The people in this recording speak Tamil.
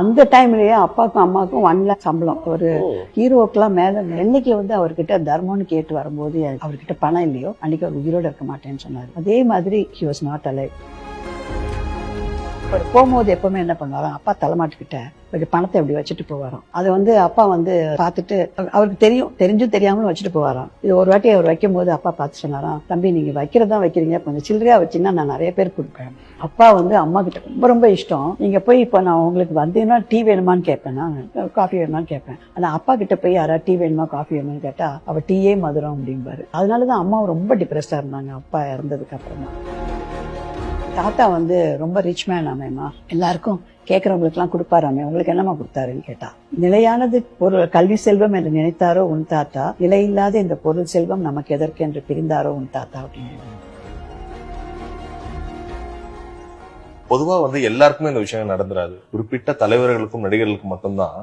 அந்த டைம்லயே அப்பாவுக்கும் அம்மாவுக்கும் 1 lakh சம்பளம். ஒரு ஹீரோக்கெல்லாம் மேல என்னைக்கு வந்து அவர்கிட்ட தர்மம்னு கேட்டு வரும்போது அவர்கிட்ட பணம் இல்லையோ அன்னைக்கு அவர் உயிரோட இருக்க மாட்டேன்னு சொன்னாரு. அதே மாதிரி he was not alive. போகும்போது எப்பவுமே என்ன பண்ணுவாராம், அப்பா தலைமாட்டுக்கிட்ட கொஞ்சம் பணத்தை இப்படி வச்சுட்டு போவாராம். அதை வந்து அப்பா வந்து பார்த்துட்டு அவருக்கு தெரிஞ்சும் தெரியாமலும் வச்சுட்டு போவாராம். இது ஒரு வாட்டி அவர் வைக்கும் போது அப்பா பார்த்து சொன்னாராம், தம்பி நீங்க வைக்கிறதா வைக்கிறீங்க, கொஞ்சம் சில்லறையா வச்சீங்கன்னா நான் நிறைய பேர் கொடுப்பேன். அப்பா வந்து அம்மா கிட்ட ரொம்ப ரொம்ப இஷ்டம். நீங்க போய் இப்போ நான் உங்களுக்கு வந்தீங்கன்னா டீ வேணுமான்னு கேட்பேன், நான் காஃபி வேணுமான்னு கேட்பேன். ஆனா அப்பா கிட்ட போய் யாராவது டீ வேணுமா காஃபி வேணுமான்னு கேட்டா அவ டீயே மதுரம் அப்படிம்பாரு. அதனாலதான் அம்மா ரொம்ப டிப்ரெஸ்டா இருந்தாங்க அப்பா இறந்ததுக்கு அப்புறமா. தாத்தா வந்து ரொம்ப ரிச் மேன் ஆமேமா, எல்லாருக்கும் கேட்கறவங்களுக்கு எல்லாம் கொடுப்பாராமே, உங்களுக்கு என்னமா கொடுத்தாருன்னு கேட்டா, நிலையானது பொருள் கல்வி செல்வம் என்று நினைத்தாரோ உன் தாத்தா, நிலையில்லாத இந்த பொருள் செல்வம் நமக்கு எதற்கு என்று பிரிந்தாரோ உன் தாத்தா அப்படின்னு. பொதுவா வந்து எல்லாருக்குமே இந்த விஷயம் நடந்துராது. குறிப்பிட்ட தலைவர்களுக்கும் நடிகர்களுக்கும் மட்டும்தான்